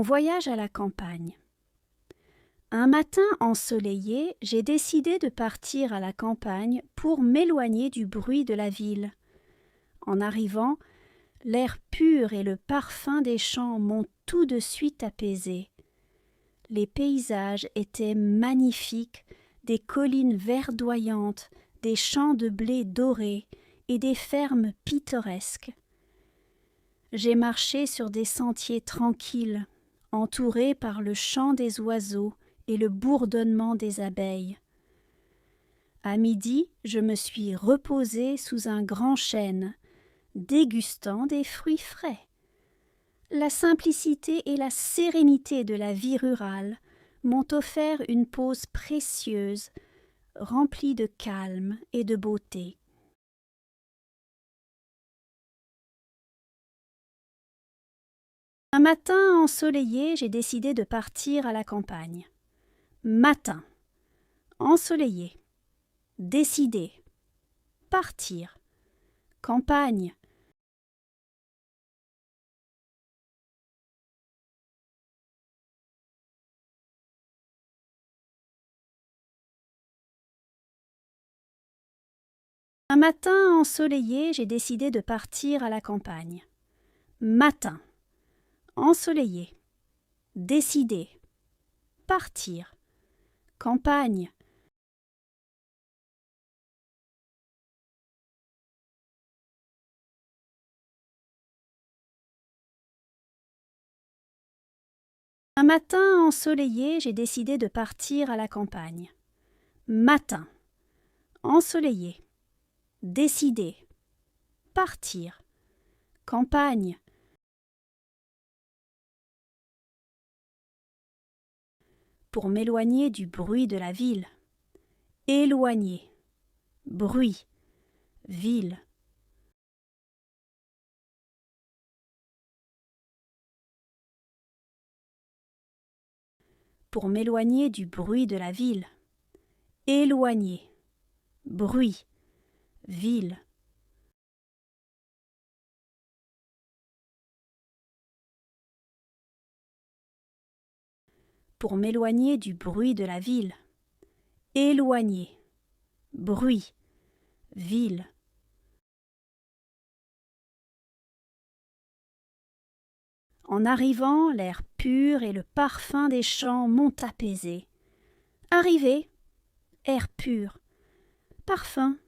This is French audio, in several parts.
Mon voyage à la campagne. Un matin ensoleillé, j'ai décidé de partir à la campagne pour m'éloigner du bruit de la ville. En arrivant, l'air pur et le parfum des champs m'ont tout de suite apaisé. Les paysages étaient magnifiques, des collines verdoyantes, des champs de blé dorés et des fermes pittoresques. J'ai marché sur des sentiers tranquilles, entourés par le chant des oiseaux et le bourdonnement des abeilles. À midi, je me suis reposée sous un grand chêne, dégustant des fruits frais. La simplicité et la sérénité de la vie rurale m'ont offert une pause précieuse, remplie de calme et de beauté. Un matin ensoleillé, j'ai décidé de partir à la campagne. Matin, ensoleillé, décider, partir, campagne. Un matin ensoleillé, j'ai décidé de partir à la campagne. Matin, ensoleillé, décider, partir, campagne. Un matin ensoleillé, j'ai décidé de partir à la campagne. Matin, ensoleillé, décider, partir, campagne. Pour m'éloigner du bruit de la ville. Éloigner, bruit, ville. Pour m'éloigner du bruit de la ville. Éloigner, bruit, ville. Pour m'éloigner du bruit de la ville. Éloigner, bruit, ville. En arrivant, l'air pur et le parfum des champs m'ont apaisé. Arrivé, air pur, parfum,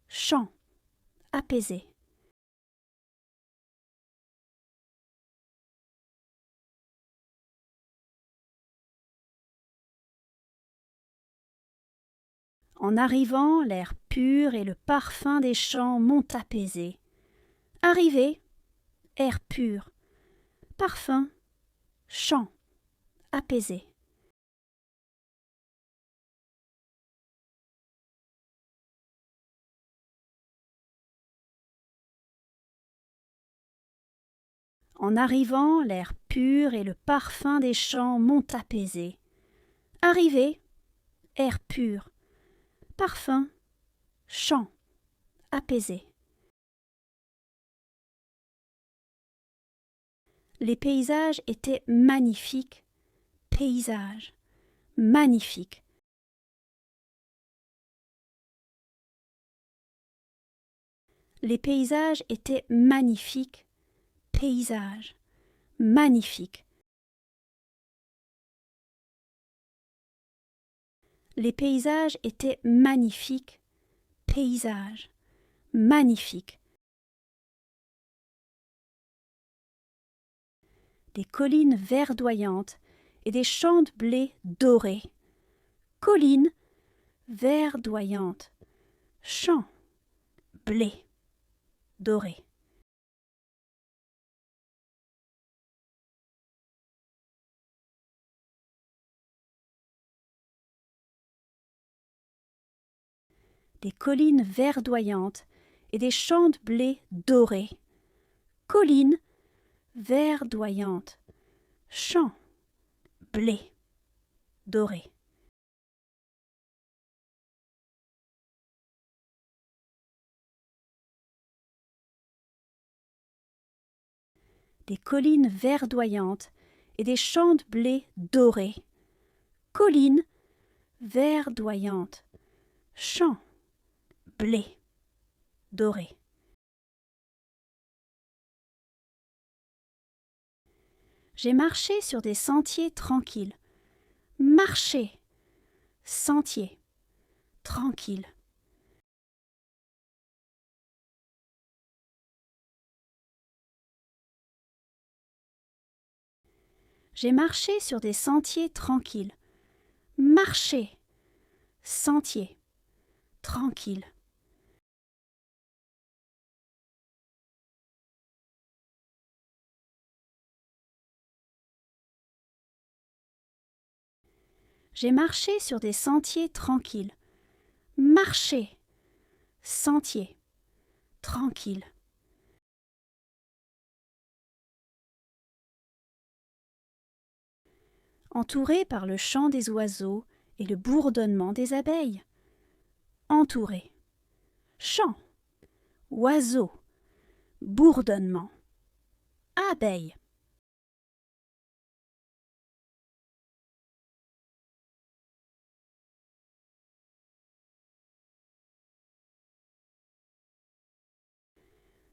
chant, apaisé. En arrivant, l'air pur et le parfum des champs m'ont apaisé. Arrivé, air pur, parfum, chant, apaisé. En arrivant, l'air pur et le parfum des champs m'ont apaisé. Arrivé, air pur, parfum, chant, apaisé. Les paysages étaient magnifiques, paysages, magnifiques. Les paysages étaient magnifiques, paysages, magnifiques. Les paysages étaient magnifiques, paysages, magnifiques. Des collines verdoyantes et des champs de blé dorés. Collines verdoyantes, champs, blé, dorés. Des collines verdoyantes et des champs de blé dorés. Collines verdoyantes, champs, blé, dorés. Des collines verdoyantes et des champs de blé dorés. Collines verdoyantes. Champs, blé, doré. J'ai marché sur des sentiers tranquilles. Marcher, sentier, tranquille. J'ai marché sur des sentiers tranquilles. Marcher, sentier, tranquille. J'ai marché sur des sentiers tranquilles. Marcher, sentier, tranquille. Entouré par le chant des oiseaux et le bourdonnement des abeilles. Entouré. Chant, oiseaux, bourdonnement, abeilles.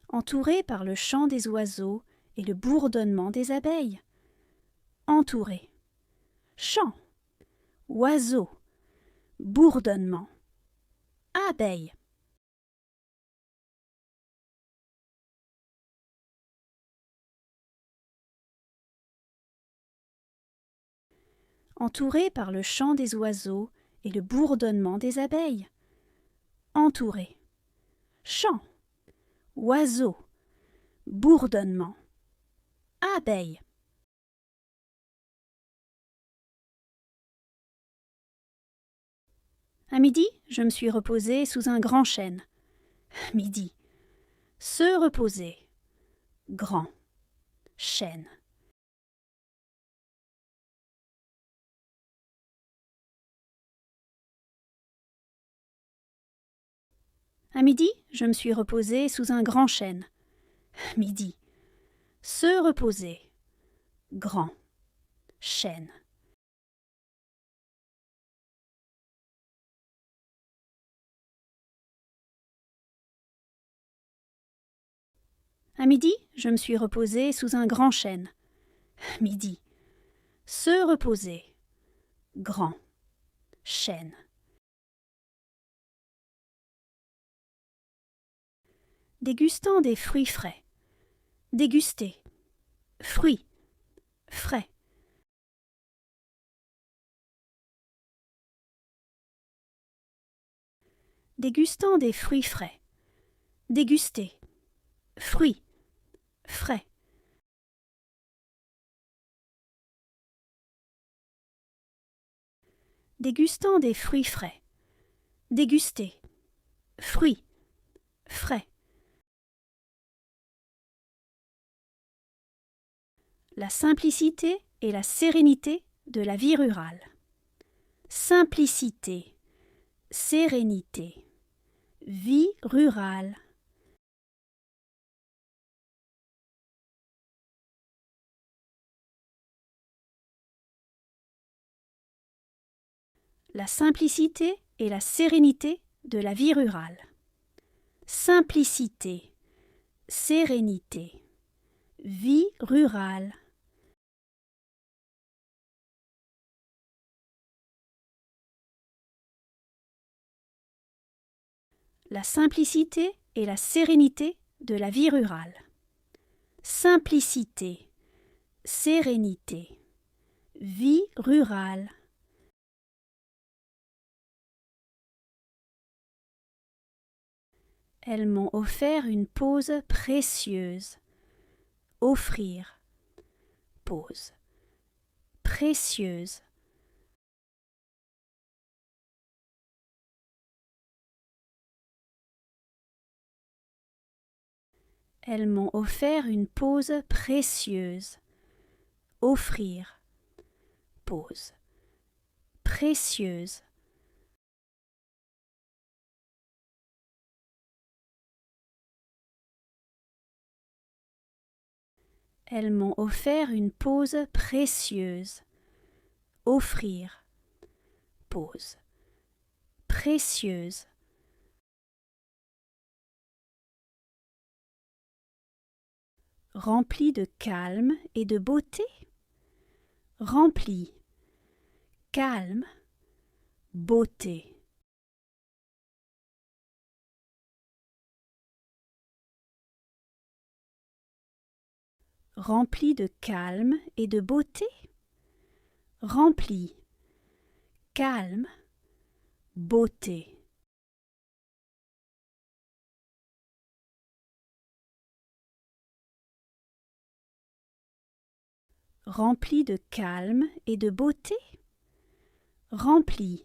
Entouré par le chant des oiseaux et le bourdonnement des abeilles. Entouré. Chant, oiseaux, bourdonnement, abeilles. Entouré par le chant des oiseaux et le bourdonnement des abeilles. Entouré. Chant, oiseaux, bourdonnement, abeilles. À midi, je me suis reposée sous un grand chêne. Midi. Se reposer. Grand. Chêne. À midi, je me suis reposée sous un grand chêne. Midi. Se reposer. Grand. Chêne. À midi, je me suis reposée sous un grand chêne. Midi. Se reposer. Grand. Chêne. Dégustant des fruits frais. Déguster. Fruits. Frais. Dégustant des fruits frais. Déguster. Fruits. Frais. Dégustant des fruits frais. Déguster. Fruits. Frais. La simplicité et la sérénité de la vie rurale. Simplicité. Sérénité. Vie rurale. La simplicité et la sérénité de la vie rurale. Simplicité. Sérénité. Vie rurale. La simplicité et la sérénité de la vie rurale. Simplicité. Sérénité. Vie rurale. Elles m'ont offert une pause précieuse. Offrir. Pause. Précieuse. Elles m'ont offert une pause précieuse. Offrir. Pause. Précieuse. Elles m'ont offert une pause précieuse. Offrir. Pause. Précieuse. Remplie de calme et de beauté. Remplie. Calme. Beauté. Remplie de calme et de beauté. Remplie. Calme. Beauté. Remplie de calme et de beauté. Remplie.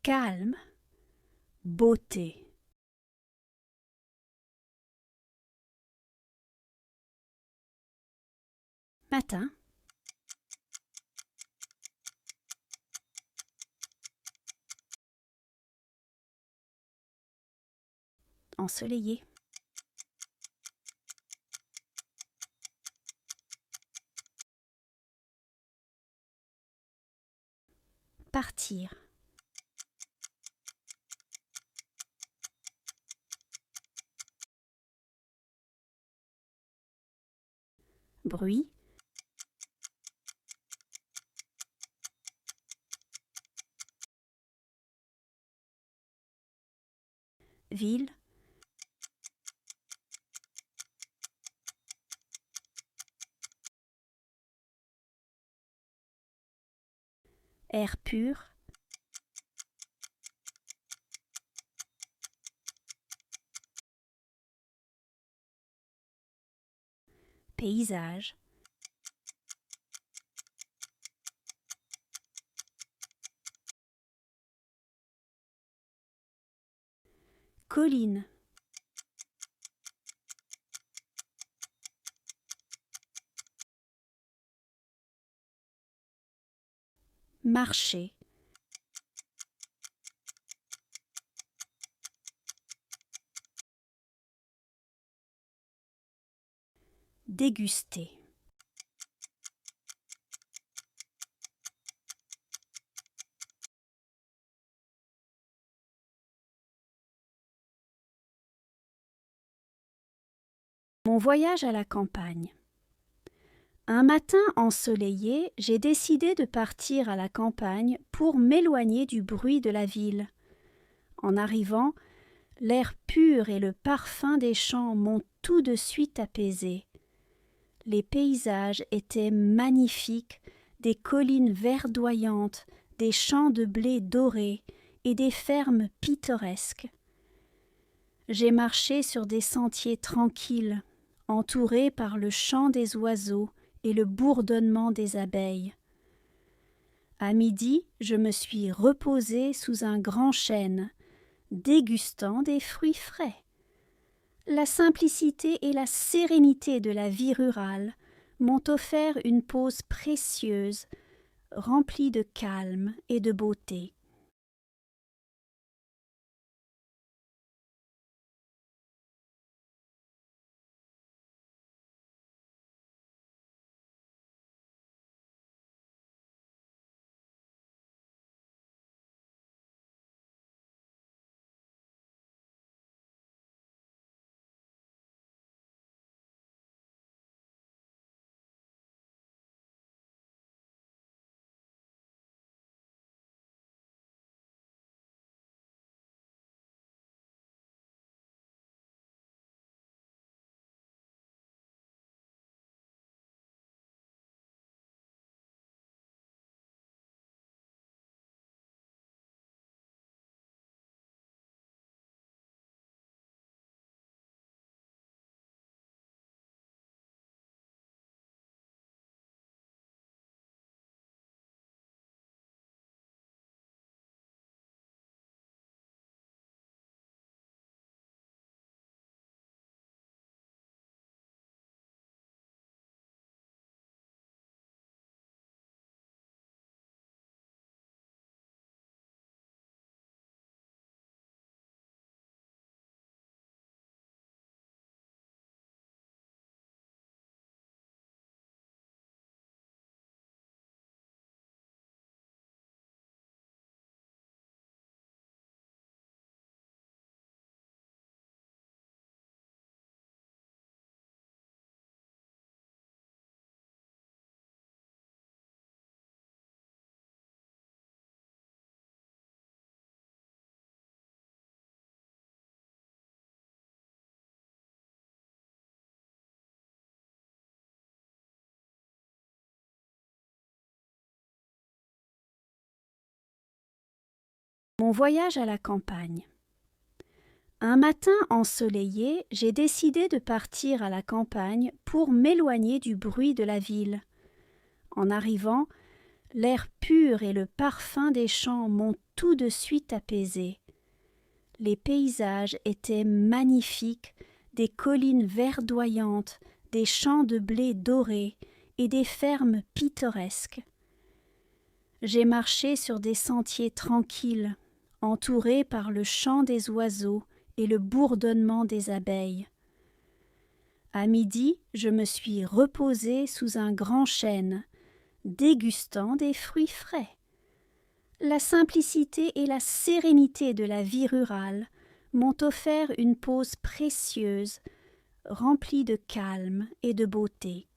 Calme. Beauté. Matin. Ensoleillé. Partir. Bruit. Ville. Air pur. Paysage. Colline. Marché. Déguster. Mon voyage à la campagne. Un matin ensoleillé, j'ai décidé de partir à la campagne pour m'éloigner du bruit de la ville. En arrivant, l'air pur et le parfum des champs m'ont tout de suite apaisé. Les paysages étaient magnifiques, des collines verdoyantes, des champs de blé dorés et des fermes pittoresques. J'ai marché sur des sentiers tranquilles, entourés par le chant des oiseaux et le bourdonnement des abeilles. À midi, je me suis reposée sous un grand chêne, dégustant des fruits frais. La simplicité et la sérénité de la vie rurale m'ont offert une pause précieuse, remplie de calme et de beauté. Mon voyage à la campagne. Un matin ensoleillé, j'ai décidé de partir à la campagne pour m'éloigner du bruit de la ville. En arrivant, l'air pur et le parfum des champs m'ont tout de suite apaisé. Les paysages étaient magnifiques, des collines verdoyantes, des champs de blé dorés et des fermes pittoresques. J'ai marché sur des sentiers tranquilles, entourés par le chant des oiseaux et le bourdonnement des abeilles. À midi, je me suis reposée sous un grand chêne, dégustant des fruits frais. La simplicité et la sérénité de la vie rurale m'ont offert une pause précieuse, remplie de calme et de beauté.